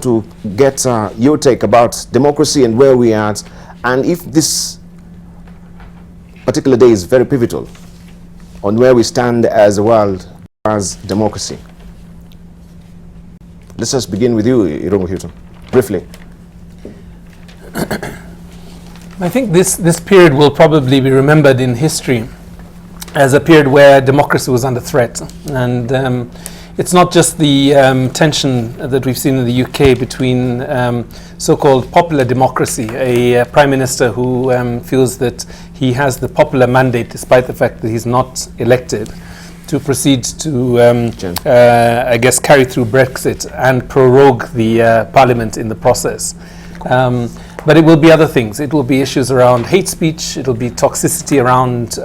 want to get your take about democracy and where we are at, and if this particular day is very pivotal on where we stand as a world as democracy. Let's just begin with you, Irongo Houghton, briefly. I think this period will probably be remembered in history as a period where democracy was under threat. And it's not just the tension that we've seen in the UK between so-called popular democracy, a prime minister who feels that he has the popular mandate despite the fact that he's not elected, to proceed to, I guess, carry through Brexit and prorogue the parliament in the process. But it will be other things. It will be issues around hate speech. It will be toxicity around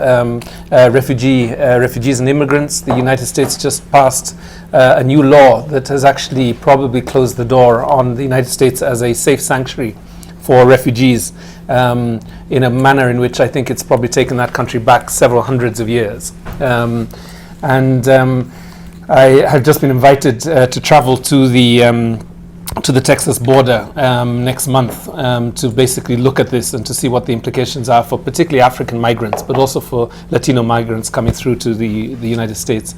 refugees and immigrants. The United States just passed a new law that has actually probably closed the door on the United States as a safe sanctuary for refugees in a manner in which I think it's probably taken that country back several hundreds of years. I have just been invited to travel to the Texas border next month to basically look at this and to see what the implications are for particularly African migrants, but also for Latino migrants coming through to the United States.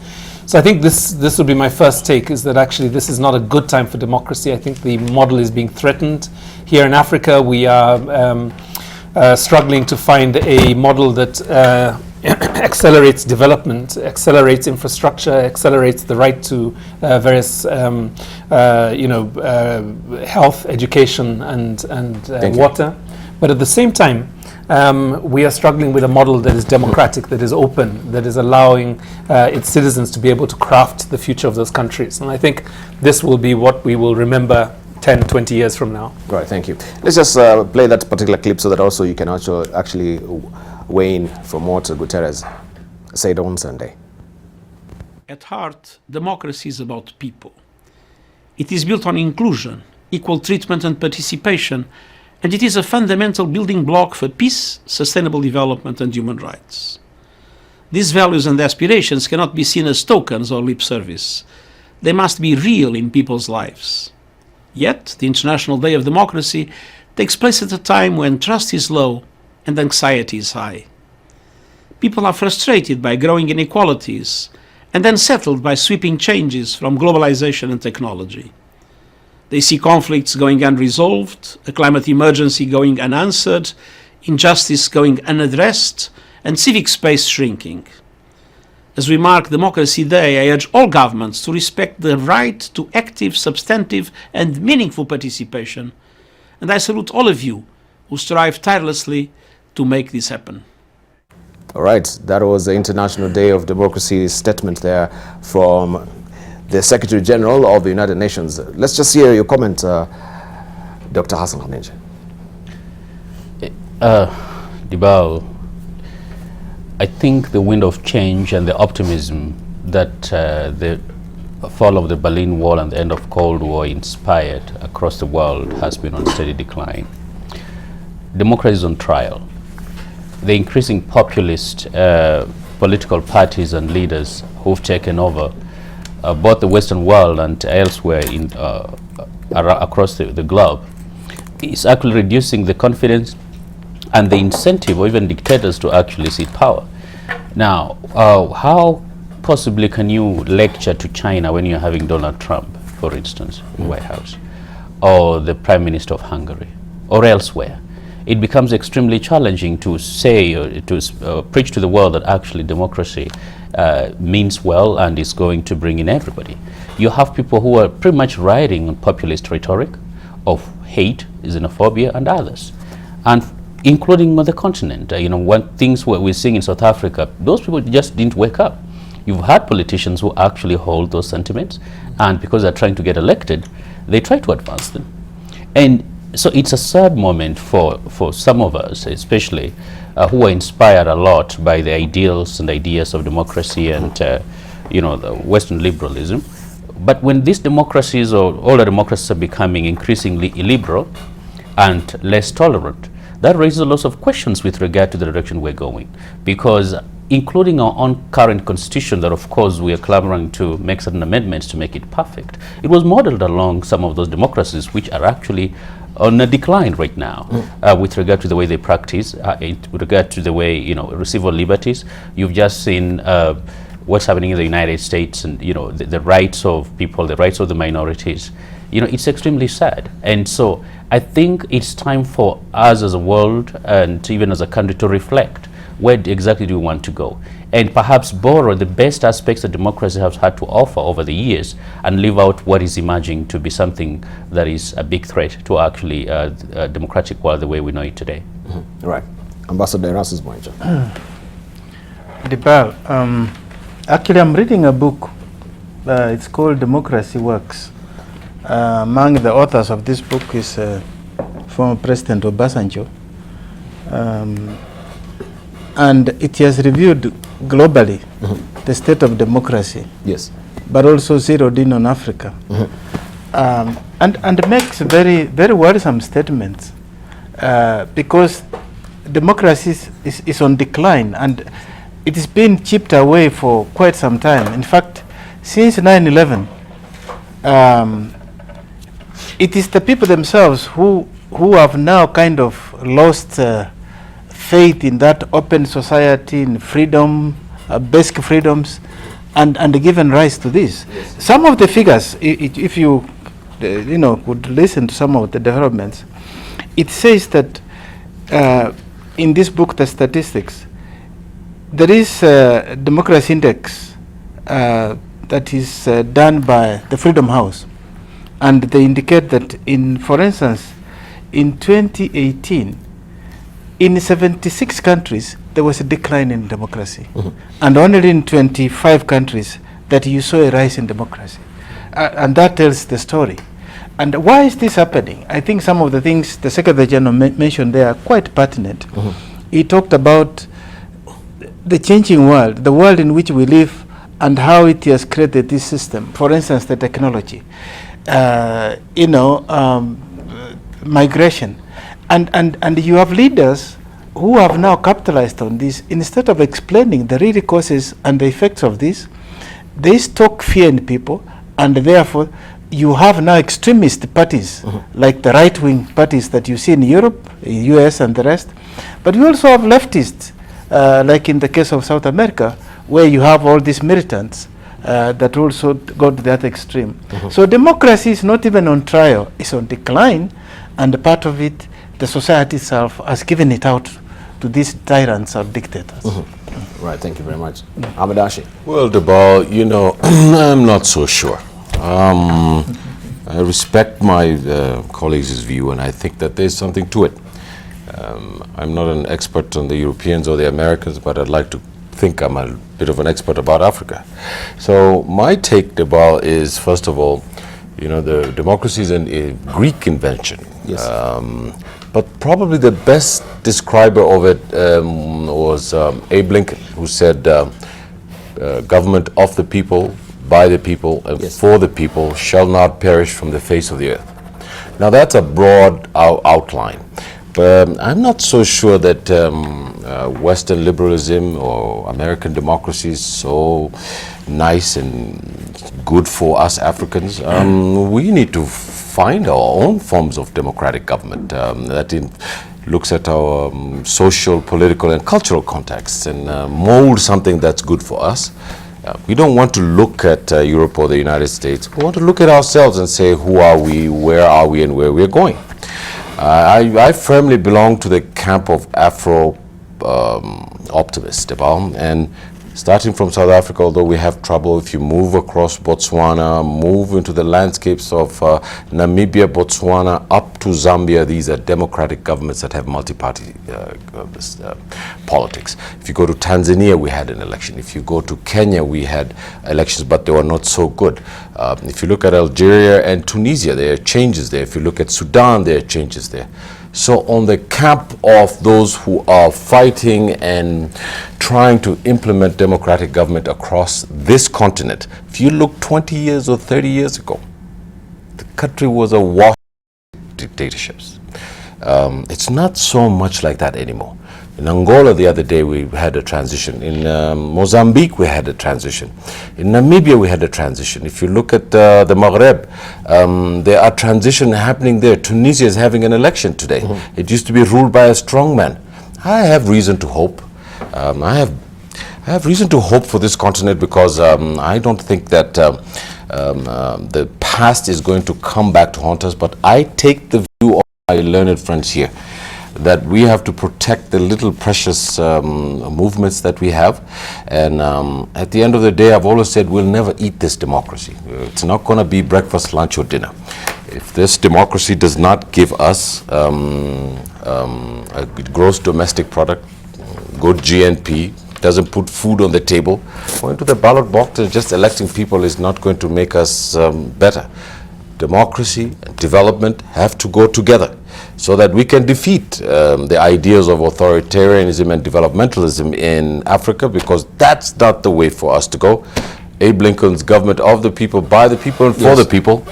So I think this would be my first take, is that actually this is not a good time for democracy. I think the model is being threatened. Here in Africa, we are struggling to find a model that accelerates development, accelerates infrastructure, accelerates the right to various, health, education, and water. But at the same time, we are struggling with a model that is democratic, that is open, that is allowing its citizens to be able to craft the future of those countries. And I think this will be what we will remember 10, 20 years from now. Right, thank you. Let's just play that particular clip so that also you can also actually weigh in from what Gutierrez said on Sunday. At heart, democracy is about people. It is built on inclusion, equal treatment and participation, and it is a fundamental building block for peace, sustainable development and human rights. These values and aspirations cannot be seen as tokens or lip service. They must be real in people's lives. Yet, the International Day of Democracy takes place at a time when trust is low and anxiety is high. People are frustrated by growing inequalities and unsettled by sweeping changes from globalization and technology. They see conflicts going unresolved, a climate emergency going unanswered, injustice going unaddressed, and civic space shrinking. As we mark Democracy Day, I urge all governments to respect the right to active, substantive, and meaningful participation. And I salute all of you who strive tirelessly to make this happen. All right, that was the International Day of Democracy statement there from the Secretary General of the United Nations. Let's just hear your comment, Dr. Hassan Khanenje. Dibal, I think the wind of change and the optimism that the fall of the Berlin Wall and the end of Cold War inspired across the world has been on steady decline. Democracy is on trial. The increasing populist political parties and leaders who've taken over both the Western world and elsewhere across the globe is actually reducing the confidence and the incentive or even dictators to actually seek power. Now, how possibly can you lecture to China when you're having Donald Trump, for instance, in the White House, or the Prime Minister of Hungary, or elsewhere? It becomes extremely challenging to say or to preach to the world that actually democracy means well and is going to bring in everybody. You have people who are pretty much riding on populist rhetoric of hate, xenophobia, and others, and including on the continent. When things we're seeing in South Africa, those people just didn't wake up. You've had politicians who actually hold those sentiments, and because they're trying to get elected, they try to advance them. And so it's a sad moment for some of us, especially who are inspired a lot by the ideals and ideas of democracy and the Western liberalism. But when these democracies or all the democracies are becoming increasingly illiberal and less tolerant, that raises a lot of questions with regard to the direction we're going. Because including our own current constitution that, of course, we are clamoring to make certain amendments to make it perfect. It was modeled along some of those democracies which are actually on a decline right now with regard to the way they practice, with regard to the way, you know, civil liberties. You've just seen what's happening in the United States, and, you know, the rights of people, the rights of the minorities. You know, it's extremely sad. And so I think it's time for us as a world and even as a country to reflect. Where exactly do we want to go? And perhaps borrow the best aspects that democracy has had to offer over the years and leave out what is emerging to be something that is a big threat to actually a democratic world the way we know it today. Right. Ambassador Erasmus Boinja. Dibal, actually I'm reading a book. It's called Democracy Works. Among the authors of this book is former President Obasanjo. And it has reviewed globally the state of democracy. Yes. But also zeroed in on Africa. And makes very, very worrisome statements because democracy is on decline, and it has been chipped away for quite some time. In fact, since 9/11, it is the people themselves who have now kind of lost faith in that open society, in freedom, basic freedoms, and given rise to this. Yes. Some of the figures, if you could listen to some of the developments, it says that in this book, the statistics, there is a democracy index that is done by the Freedom House, and they indicate that for instance, in 2018, in 76 countries, there was a decline in democracy. And only in 25 countries that you saw a rise in democracy. And that tells the story. And why is this happening? I think some of the things the Secretary General mentioned there are quite pertinent. He talked about the changing world, the world in which we live, and how it has created this system. For instance, the technology, migration. And you have leaders who have now capitalized on this. Instead of explaining the real causes and the effects of this, they stoke fear in people, and therefore you have now extremist parties, like the right-wing parties that you see in Europe, US and the rest. But you also have leftists, like in the case of South America, where you have all these militants that also go to that extreme. So democracy is not even on trial, it's on decline, and part of it, the society itself has given it out to these tyrants or dictators. Right, thank you very much. Ahmed Hashi. Well, Debal, I'm not so sure. I respect my colleagues' view, and I think that there's something to it. I'm not an expert on the Europeans or the Americans, but I'd like to think I'm a bit of an expert about Africa. So my take, Debal, is, first of all, the democracy is a Greek invention. Yes. But probably the best describer of it was Abe Lincoln, who said, government of the people, by the people, and for the people shall not perish from the face of the earth. Now that's a broad outline, but I'm not so sure that Western liberalism or American democracy is so nice and good for us Africans. We need to find our own forms of democratic government that looks at our social, political, and cultural contexts and mold something that's good for us. We don't want to look at Europe or the United States. We want to look at ourselves and say, who are we, where are we, and where we're going. I firmly belong to the camp of Afro optimists, and starting from South Africa, although we have trouble, if you move across Botswana, move into the landscapes of Namibia, Botswana, up to Zambia, these are democratic governments that have multi-party politics. If you go to Tanzania, we had an election. If you go to Kenya, we had elections, but they were not so good. If you look at Algeria and Tunisia, there are changes there. If you look at Sudan, there are changes there. So on the camp of those who are fighting and trying to implement democratic government across this continent, if you look 20 years or 30 years ago, the country was awash with dictatorships. It's not so much like that anymore. In Angola the other day we had a transition. In Mozambique we had a transition. In Namibia we had a transition. If you look at the Maghreb, there are transitions happening there. Tunisia is having an election today. It used to be ruled by a strong man. I have reason to hope. I have reason to hope for this continent because I don't think that the past is going to come back to haunt us, but I take the view of my learned friends here that we have to protect the little precious movements that we have, and at the end of the day I've always said we'll never eat this democracy. It's not going to be breakfast, lunch or dinner. If this democracy does not give us a gross domestic product, good GNP, doesn't put food on the table, going to the ballot box and just electing people is not going to make us better. Democracy and development have to go together so that we can defeat the ideas of authoritarianism and developmentalism in Africa, because that's not the way for us to go. Abe Lincoln's government of the people, by the people and for the people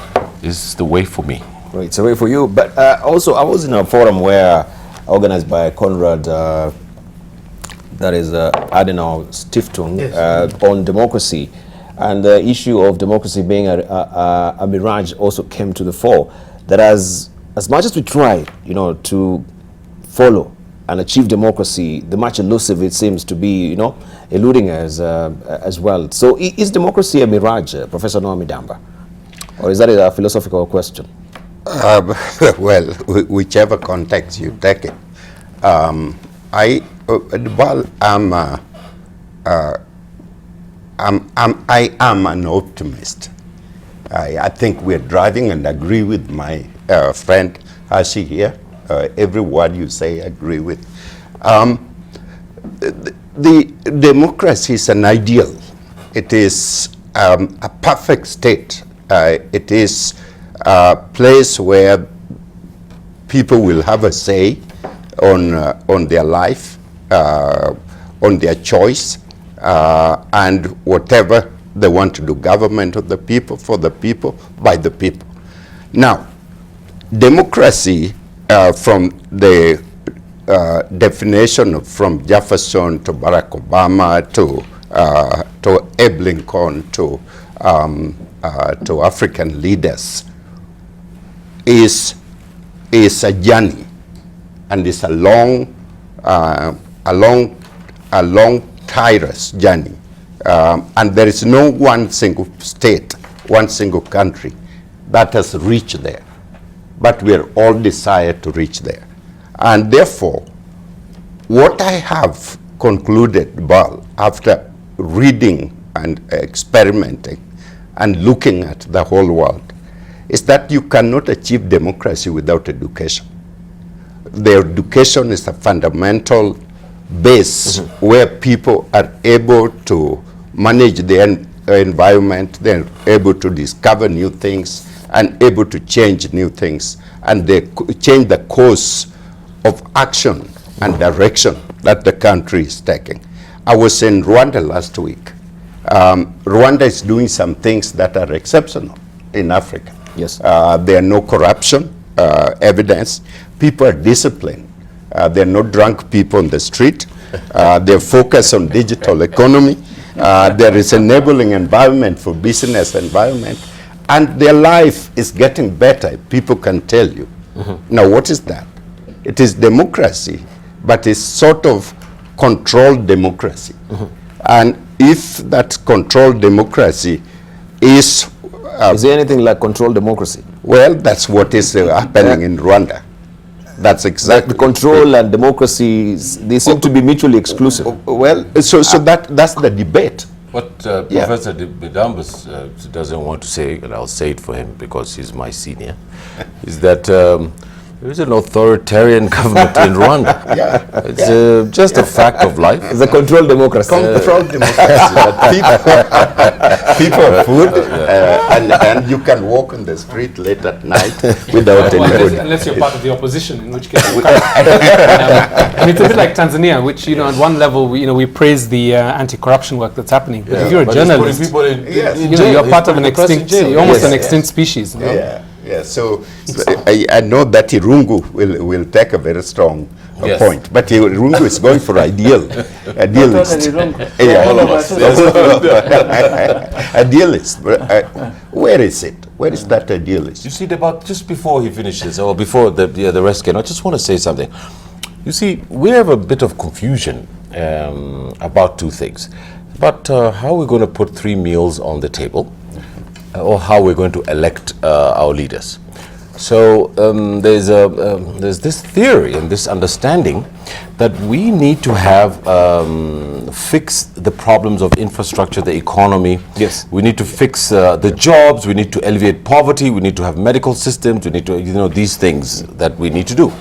is the way for me. Right, it's a way for you. But also I was in a forum where organized by Conrad, that is Adenauer Stiftung, on democracy, and the issue of democracy being a mirage also came to the fore. That as much as we try, to follow and achieve democracy, the much elusive it seems to be, eluding us as well. So is democracy a mirage, Professor Noah Midamba? Or is that a philosophical question? Well, whichever context you take it. I am an optimist. I think we're driving, and agree with my friend Hashi here. Every word you say, I agree with. The democracy is an ideal. It is a perfect state. It is a place where people will have a say on their life, on their choice, and whatever they want to do. Government of the people, for the people, by the people. Now, democracy, from the definition from Jefferson to Barack Obama to Abe Lincoln to African leaders, is a journey, and it's a long, tireless journey. And there is no one single state, one single country that has reached there. But we are all desired to reach there. And therefore, what I have concluded, Bal, after reading and experimenting and looking at the whole world, is that you cannot achieve democracy without education. The education is a fundamental base where people are able to manage their environment, they're able to discover new things and able to change new things, and they change the course of action and direction that the country is taking. I was in Rwanda last week. Rwanda is doing some things that are exceptional in Africa. Yes. There are no corruption evidence. People are disciplined. There are no drunk people on the street. They're focused on digital economy. There is enabling environment for business environment. And their life is getting better, people can tell you. Now, what is that? It is democracy, but it's sort of controlled democracy. And if that controlled democracy is there anything like controlled democracy? Well, that's what is happening in Rwanda. That's exactly. The control and democracy, they seem to be mutually exclusive. Well, so that's the debate. What Professor Midamba doesn't want to say, and I'll say it for him because he's my senior, is that there is an authoritarian government in Rwanda. It's just a fact of life. It's a controlled democracy. Controlled democracy. People have food, and you can walk on the street late at night without any food. Unless you're part of the opposition, in which case and it's a bit like Tanzania, which at one level we praise the anti-corruption work that's happening. But if you're a journalist, you're part of an extinct, you're almost an extinct species. Yeah, so I know that Irungu will take a very strong Yes. point, but Irungu is going for idealist. All of us. Idealist. But, where is it? Where is that idealist? You see, about just before he finishes, or before the rest can, I just want to say something. You see, we have a bit of confusion about two things. About how we're going to put 3 meals on the table, or how we're going to elect our leaders. So there's this theory and this understanding that we need to have fix the problems of infrastructure, the economy. Yes. We need to fix the jobs. We need to alleviate poverty. We need to have medical systems. We need to, these things that we need to do.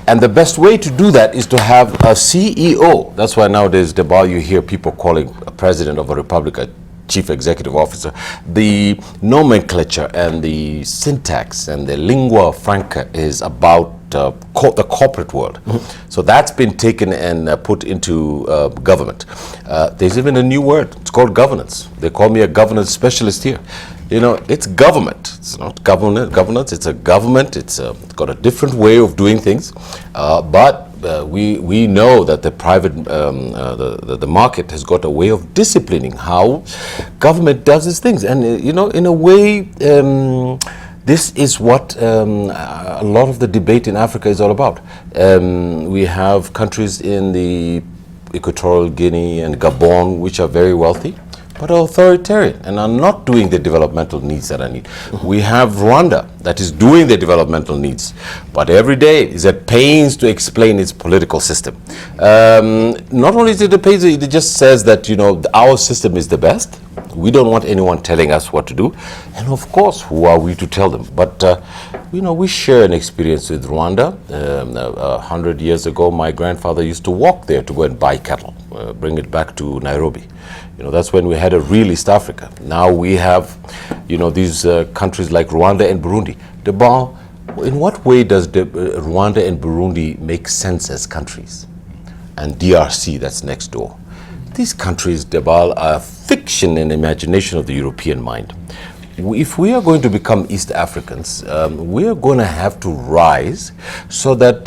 And the best way to do that is to have a CEO. That's why nowadays, Debal, you hear people calling a president of a republic a chief executive officer. The nomenclature and the syntax and the lingua franca is about the corporate world. So that's been taken and put into government. There's even a new word. It's called governance. They call me a governance specialist here. It's government. It's not governance. It's a government. It's got a different way of doing things. But we know that the private, the market has got a way of disciplining how government does its things. And, in a way, this is what a lot of the debate in Africa is all about. We have countries in the Equatorial Guinea and Gabon which are very wealthy, but are authoritarian and are not doing the developmental needs that are needed. We have Rwanda that is doing the developmental needs, but every day is at pains to explain its political system. Not only is it at pains, it just says that, our system is the best. We don't want anyone telling us what to do. And of course, who are we to tell them? But, we share an experience with Rwanda. 100 years ago, my grandfather used to walk there to go and buy cattle, bring it back to Nairobi. That's when we had a real East Africa. Now we have, these countries like Rwanda and Burundi. In what way does Rwanda and Burundi make sense as countries? And DRC, that's next door. These countries, Debal, are fiction and imagination of the European mind. If we are going to become East Africans, we are going to have to rise so that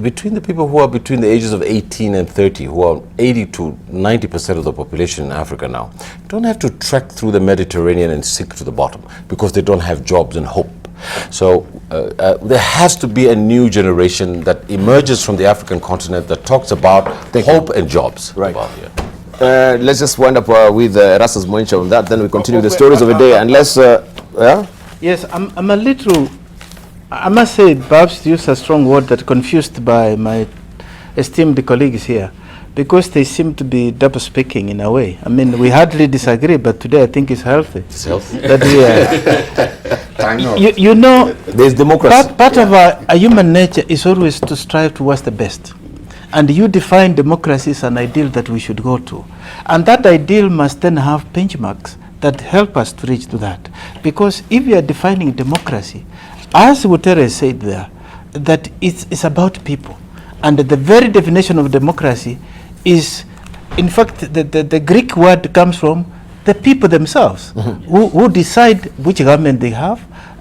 between the people who are between the ages of 18 and 30, who are 80 to 90% of the population in Africa now, don't have to trek through the Mediterranean and sink to the bottom because they don't have jobs and hope. So there has to be a new generation that emerges from the African continent that talks about hope and jobs. Right. Let's just wind up with Erastus Moincha on that, then we continue the stories of the day. And let's, Yes, I'm a little, I must say, perhaps use a strong word, that confused by my esteemed colleagues here, because they seem to be double-speaking in a way. I mean, we hardly disagree, but today I think it's healthy. It's healthy. That there's democracy. Part of a human nature is always to strive towards the best. And you define democracy as an ideal that we should go to. And that ideal must then have benchmarks that help us to reach to that. Because if you are defining democracy, as Gutierrez said there, that it's about people. And the very definition of democracy is, in fact, the Greek word comes from the people themselves, who decide which government they have.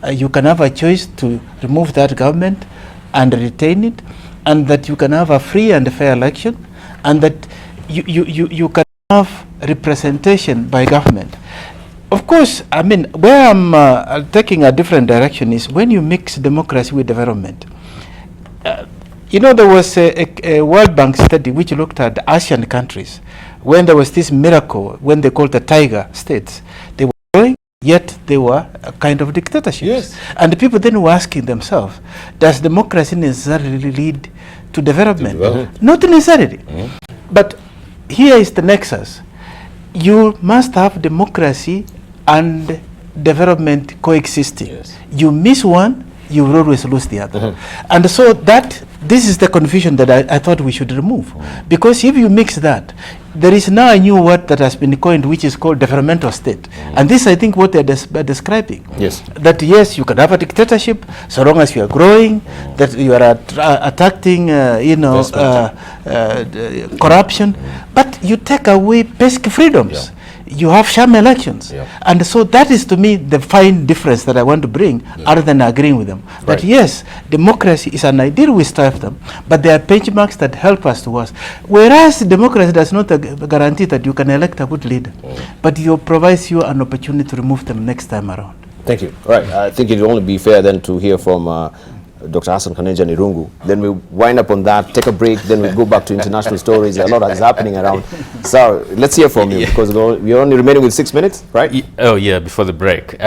You can have a choice to remove that government and retain it, and that you can have a free and fair election, and that you can have representation by government. Of course, I mean, where I'm taking a different direction is when you mix democracy with development. There was a World Bank study which looked at Asian countries when there was this miracle, when they called the tiger states. They were growing, yet they were a kind of dictatorship. Yes. And the people then were asking themselves, does democracy necessarily lead to development? Not necessarily. But here is the nexus. You must have democracy and development coexisting. Yes. You miss one, you will always lose the other. And so this is the confusion that I thought we should remove. Because if you mix that, there is now a new word that has been coined, which is called developmental state. And this, I think, what they're describing. Yes. That yes, you can have a dictatorship so long as you are growing, that you are attacking, corruption, but you take away basic freedoms. you have sham elections. Yeah. And so that is to me the fine difference that I want to bring, other than agreeing with them. That Right. yes, democracy is an ideal, we strive them, but there are benchmarks that help us towards. Whereas democracy does not guarantee that you can elect a good leader, but it provides you an opportunity to remove them next time around. Thank you. All right. I think it would only be fair then to hear from Dr. Hassan Kaneja Nirungu. Then we wind up on that, take a break, then we go back to international stories. A lot is happening around. So let's hear from you, because we're only remaining with 6 minutes, right? Oh yeah, before the break.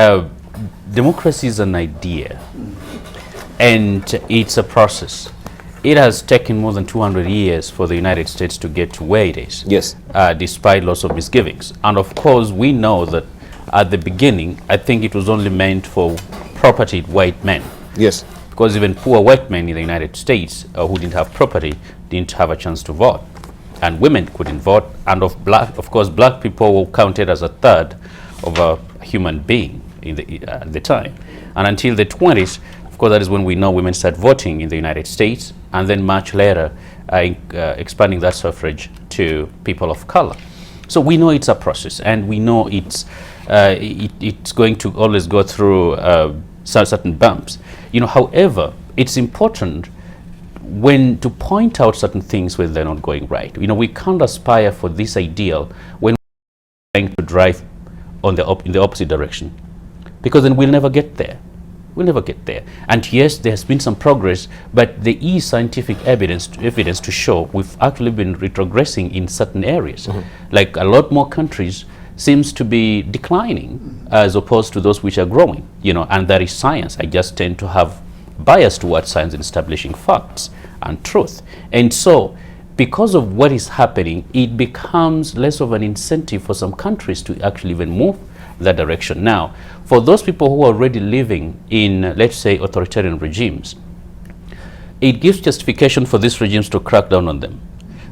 Democracy is an idea, and it's a process. It has taken more than 200 years for the United States to get to where it is. Yes. Despite lots of misgivings. And of course, we know that at the beginning, I think it was only meant for propertied white men. Yes. Because even poor white men in the United States who didn't have property didn't have a chance to vote. And women couldn't vote. And of course, black people were counted as a third of a human being at the time. And until the 20s, of course, that is when we know women start voting in the United States, and then much later expanding that suffrage to people of color. So we know it's a process, and we know it's going to always go through certain bumps. However, it's important when to point out certain things when they're not going right. We can't aspire for this ideal when we're trying to drive in the opposite direction, because then we'll never get there. We'll never get there. And yes, there has been some progress, but there is scientific evidence to show we've actually been retrogressing in certain areas. Like a lot more countries seems to be declining as opposed to those which are growing, and that is science. I just tend to have bias towards science in establishing facts and truth. And so, because of what is happening, it becomes less of an incentive for some countries to actually even move that direction. Now, for those people who are already living in, let's say, authoritarian regimes, it gives justification for these regimes to crack down on them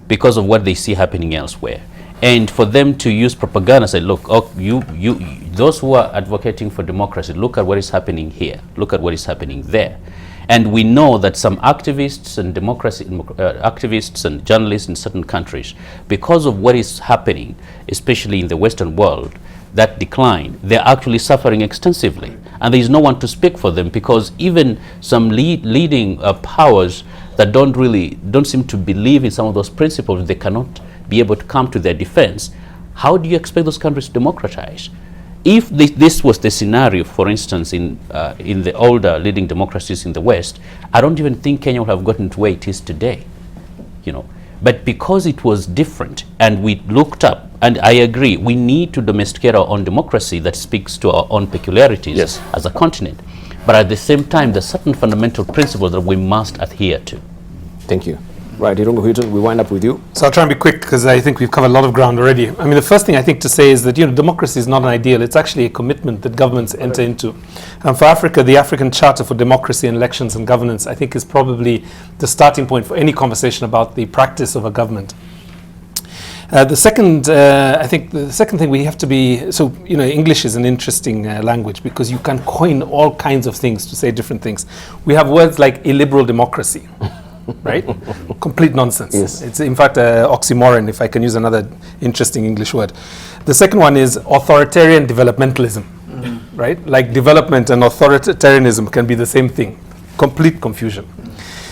because of what they see happening elsewhere. And for them to use propaganda, say, look, those who are advocating for democracy, look at what is happening here, look at what is happening there. And we know that some activists and activists and journalists in certain countries, because of what is happening, especially in the Western world, that decline, they're actually suffering extensively. And there is no one to speak for them, because even some leading powers that don't seem to believe in some of those principles, they cannot be able to come to their defense. How do you expect those countries to democratize? If this was the scenario, for instance, in the older leading democracies in the West, I don't even think Kenya would have gotten to where it is today, But because it was different, and we looked up, and I agree, we need to domesticate our own democracy that speaks to our own peculiarities as a continent. But at the same time, there's certain fundamental principles that we must adhere to. Thank you. Right, Irungu Hilton, we wind up with you. So I'll try and be quick, because I think we've covered a lot of ground already. I mean, the first thing I think to say is that, democracy is not an ideal. It's actually a commitment that governments enter into. And for Africa, the African Charter for Democracy and Elections and Governance, I think, is probably the starting point for any conversation about the practice of a government. The second thing we have to be, English is an interesting language, because you can coin all kinds of things to say different things. We have words like illiberal democracy. Right? Complete nonsense. Yes. It's in fact an oxymoron, if I can use another interesting English word. The second one is authoritarian developmentalism. Right? Like development and authoritarianism can be the same thing. Complete confusion.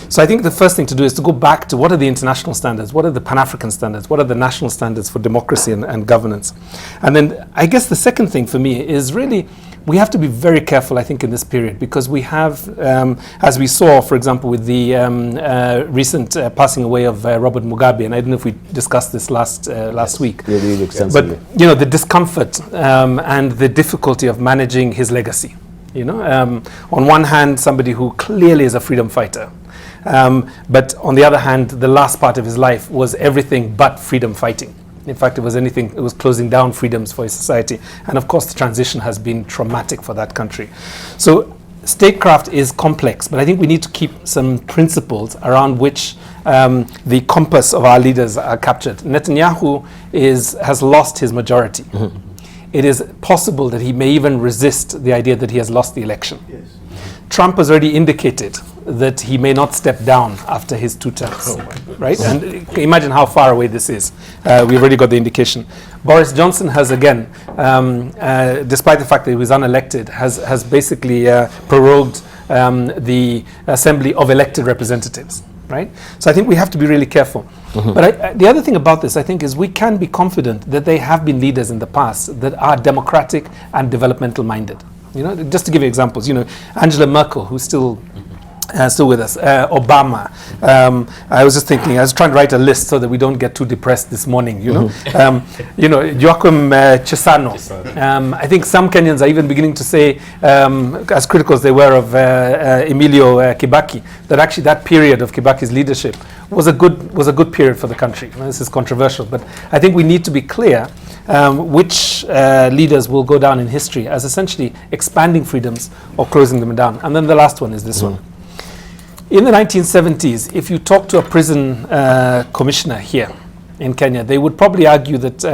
So I think the first thing to do is to go back to what are the international standards, what are the Pan-African standards, what are the national standards for democracy and governance. And then I guess the second thing for me is really, we have to be very careful, I think, in this period, because we have, as we saw, for example, with the recent passing away of Robert Mugabe, and I don't know if we discussed this last week, really extensively. But the discomfort and the difficulty of managing his legacy. On one hand, somebody who clearly is a freedom fighter, but on the other hand, the last part of his life was everything but freedom fighting. In fact, it was closing down freedoms for his society. And of course, the transition has been traumatic for that country. So statecraft is complex, but I think we need to keep some principles around which the compass of our leaders are captured. Netanyahu has lost his majority. It is possible that he may even resist the idea that he has lost the election. Yes. Trump has already indicated that he may not step down after his 2 terms, right? And imagine how far away this is. We've already got the indication. Boris Johnson has again, despite the fact that he was unelected, has basically prorogued the assembly of elected representatives, right? So I think we have to be really careful. But the other thing about this, I think, is we can be confident that they have been leaders in the past that are democratic and developmental minded. You know, just to give you examples, you know, Angela Merkel, who's still with us, Obama. I was just thinking, I was trying to write a list so that we don't get too depressed this morning, you know. Joaquim Chissano. I think some Kenyans are even beginning to say, as critical as they were of Emilio Kibaki, that actually that period of Kibaki's leadership was a good period for the country. This is controversial, but I think we need to be clear which leaders will go down in history as essentially expanding freedoms or closing them down. And then the last one is this one. In the 1970s, if you talk to a prison commissioner here in Kenya, they would probably argue that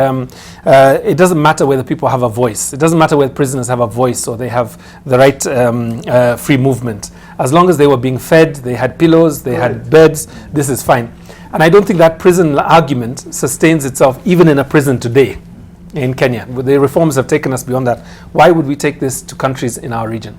it doesn't matter whether people have a voice. It doesn't matter whether prisoners have a voice or they have the right free movement. As long as they were being fed, they had pillows, they had beds, this is fine. And I don't think that prison argument sustains itself even in a prison today in Kenya. The reforms have taken us beyond that. Why would we take this to countries in our region?